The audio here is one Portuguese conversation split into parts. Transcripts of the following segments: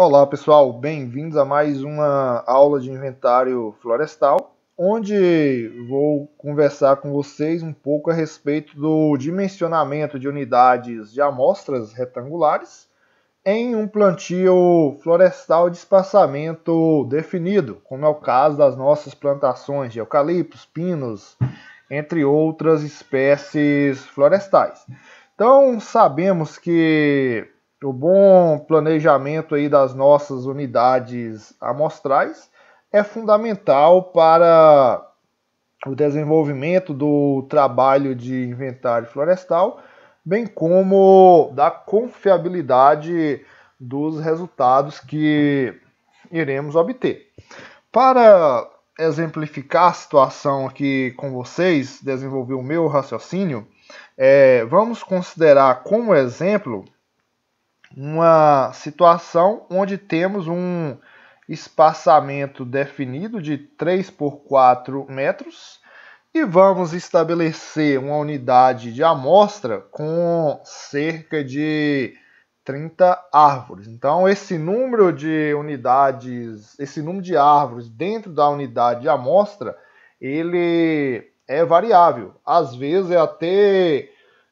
Olá pessoal, bem-vindos a mais uma aula de inventário florestal, onde vou conversar com vocês um pouco a respeito do dimensionamento de unidades de amostras retangulares em um plantio florestal de espaçamento definido, como é o caso das nossas plantações de eucaliptos, pinos, entre outras espécies florestais. Então, sabemos que o bom planejamento aí das nossas unidades amostrais é fundamental para o desenvolvimento do trabalho de inventário florestal, bem como da confiabilidade dos resultados que iremos obter. Para exemplificar a situação aqui com vocês, desenvolver o meu raciocínio, vamos considerar como exemplo uma situação onde temos um espaçamento definido de 3 por 4 metros e vamos estabelecer uma unidade de amostra com cerca de 30 árvores. Então, esse número de unidades, esse número de árvores dentro da unidade de amostra, ele é variável. Às vezes é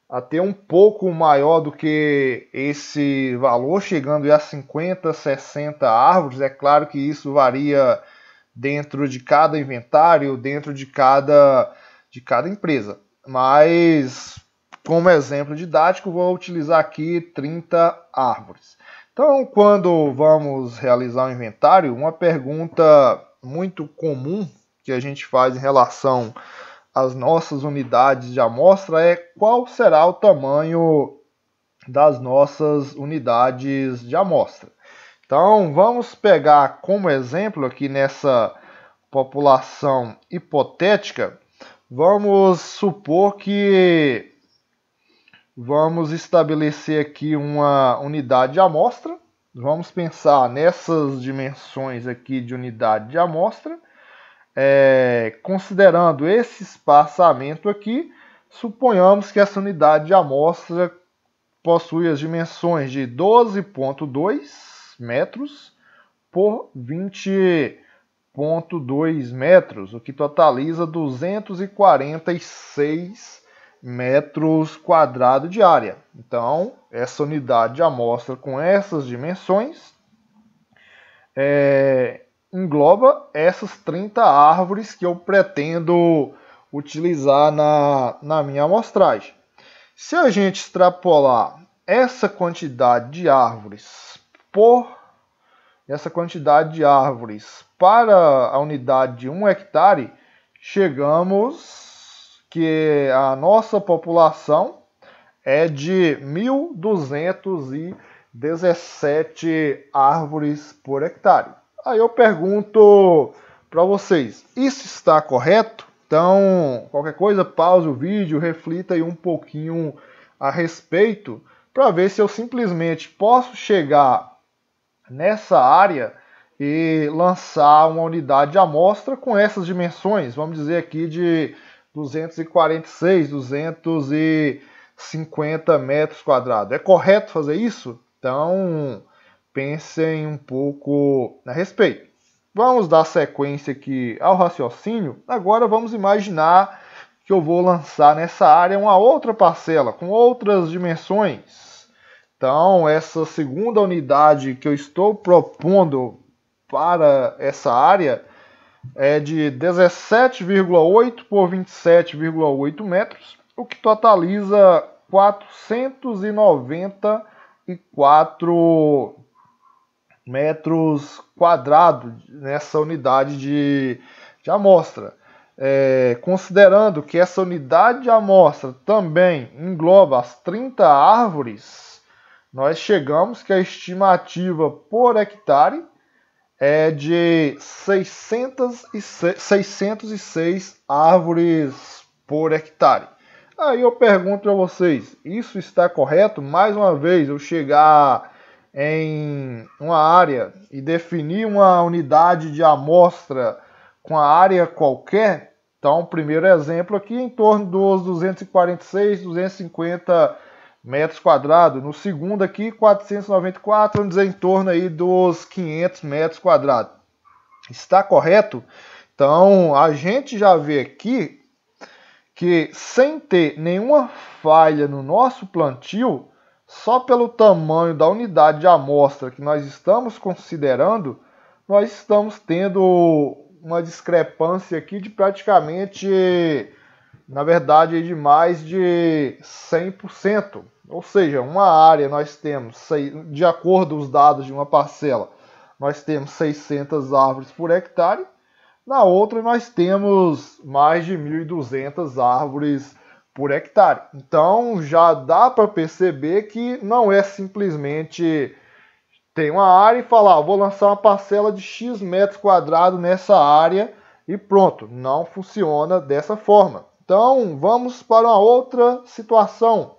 até um pouco maior do que esse valor, chegando a 50, 60 árvores. É claro que isso varia dentro de cada inventário, dentro de cada empresa. Mas, como exemplo didático, vou utilizar aqui 30 árvores. Então, quando vamos realizar um inventário, uma pergunta muito comum que a gente faz em relação às nossas unidades de amostra é qual será o tamanho das nossas unidades de amostra. Então, vamos pegar como exemplo aqui nessa população hipotética, vamos supor que vamos estabelecer aqui uma unidade de amostra. Vamos pensar nessas dimensões aqui de unidade de amostra. Considerando esse espaçamento aqui, suponhamos que essa unidade de amostra possui as dimensões de 12,2 metros por 20,2 metros, o que totaliza 246 metros quadrados de área. Então, essa unidade de amostra com essas dimensões engloba essas 30 árvores que eu pretendo utilizar na minha amostragem. Se a gente extrapolar essa quantidade de árvores para a unidade de 1 hectare, chegamos que a nossa população é de 1.217 árvores por hectare. Aí eu pergunto para vocês, isso está correto? Então, qualquer coisa, pause o vídeo, reflita aí um pouquinho a respeito, para ver se eu simplesmente posso chegar nessa área e lançar uma unidade de amostra com essas dimensões, vamos dizer aqui de 246, 250 metros quadrados. É correto fazer isso? Então, pensem um pouco a respeito. Vamos dar sequência aqui ao raciocínio. Agora vamos imaginar que eu vou lançar nessa área uma outra parcela com outras dimensões. Então, essa segunda unidade que eu estou propondo para essa área é de 17,8 por 27,8 metros, o que totaliza 494 metros quadrados nessa unidade de amostra. Considerando que essa unidade de amostra também engloba as 30 árvores, nós chegamos que a estimativa por hectare é de 606 árvores por hectare. Aí eu pergunto para vocês, isso está correto? Mais uma vez, eu chegar em uma área e definir uma unidade de amostra com a área qualquer. Então, primeiro exemplo aqui, em torno dos 246, 250 metros quadrados. No segundo aqui, 494, vamos dizer em torno aí dos 500 metros quadrados. Está correto? Então, a gente já vê aqui que sem ter nenhuma falha no nosso plantio, só pelo tamanho da unidade de amostra que nós estamos considerando, nós estamos tendo uma discrepância aqui de praticamente, na verdade, de mais de 100%. Ou seja, uma área nós temos, de acordo com os dados de uma parcela, nós temos 600 árvores por hectare. Na outra nós temos mais de 1.200 árvores por hectare. Então já dá para perceber que não é simplesmente ter uma área e falar, vou lançar uma parcela de X metros quadrados nessa área e pronto. Não funciona dessa forma. Então vamos para uma outra situação.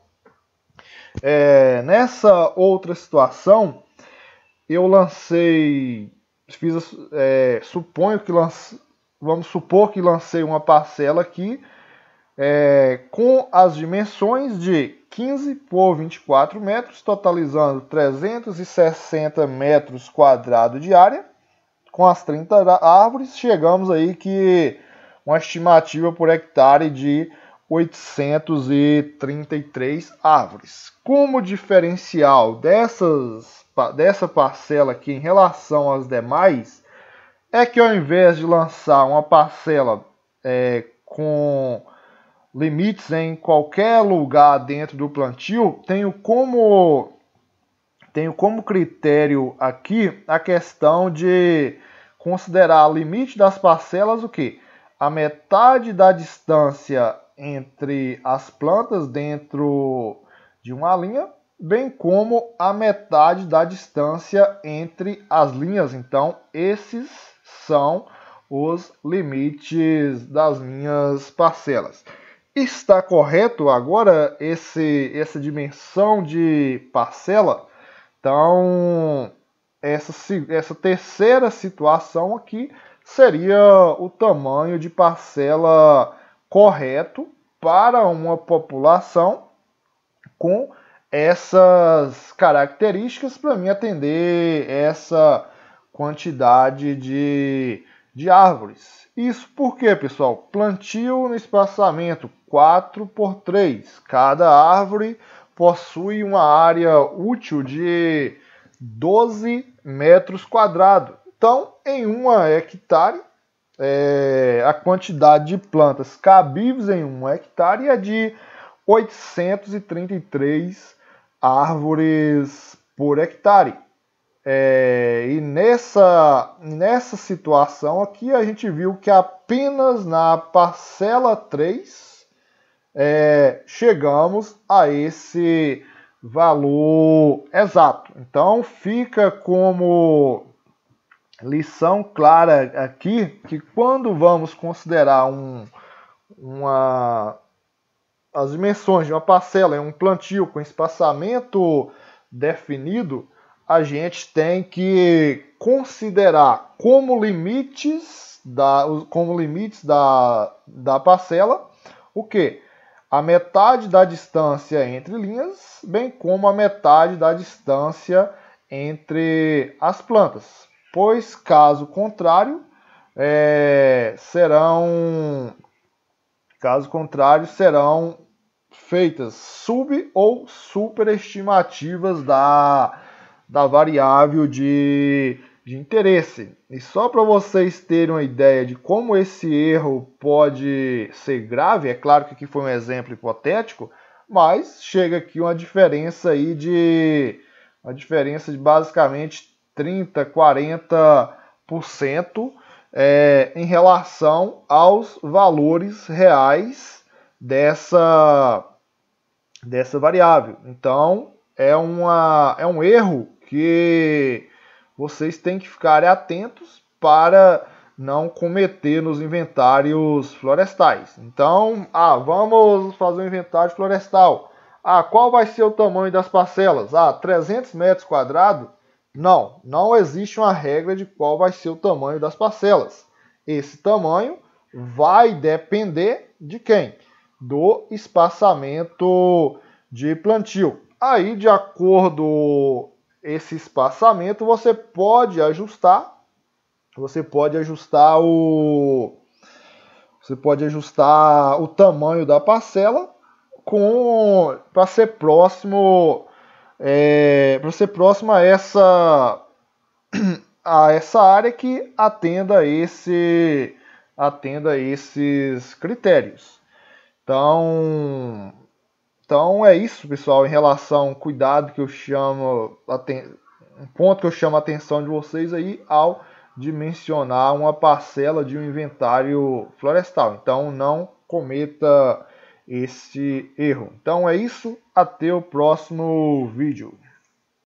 Nessa outra situação, eu lancei... vamos supor que lancei uma parcela aqui com as dimensões de 15 por 24 metros, totalizando 360 metros quadrados de área. Com as 30 árvores, chegamos aí que uma estimativa por hectare de 833 árvores. Como diferencial dessa parcela aqui em relação às demais, é que ao invés de lançar uma parcela com limites em qualquer lugar dentro do plantio, tenho como critério aqui a questão de considerar o limite das parcelas o quê? A metade da distância entre as plantas dentro de uma linha, bem como a metade da distância entre as linhas. Então, esses são os limites das minhas parcelas. Está correto agora essa dimensão de parcela? Então, essa terceira situação aqui seria o tamanho de parcela correto para uma população com essas características para mim atender essa quantidade de árvores. Isso porque, pessoal, plantio no espaçamento 4x3. Cada árvore possui uma área útil de 12 metros quadrados. Então, em 1 hectare, a quantidade de plantas cabíveis em 1 hectare é de 833 árvores por hectare. E nessa situação aqui a gente viu que apenas na parcela 3 chegamos a esse valor exato. Então fica como lição clara aqui que quando vamos considerar as dimensões de uma parcela em um plantio com espaçamento definido, a gente tem que considerar como limites da parcela o quê? A metade da distância entre linhas, bem como a metade da distância entre as plantas. Pois, caso contrário, serão feitas sub- ou superestimativas da variável de interesse. E só para vocês terem uma ideia de como esse erro pode ser grave, é claro que aqui foi um exemplo hipotético, mas chega aqui uma diferença aí de basicamente 30, 40% em relação aos valores reais dessa variável. Então, é um erro que vocês têm que ficar atentos para não cometer nos inventários florestais. Então, vamos fazer um inventário florestal. Qual vai ser o tamanho das parcelas? 300 metros quadrados? Não existe uma regra de qual vai ser o tamanho das parcelas. Esse tamanho vai depender de quem? Do espaçamento de plantio. Aí, de acordo esse espaçamento, você pode ajustar o tamanho da parcela para ser próximo a essa área que atenda esses critérios. Então é isso, pessoal, em relação ao cuidado que eu chamo um ponto que eu chamo a atenção de vocês aí ao dimensionar uma parcela de um inventário florestal. Então não cometa esse erro. Então é isso, até o próximo vídeo.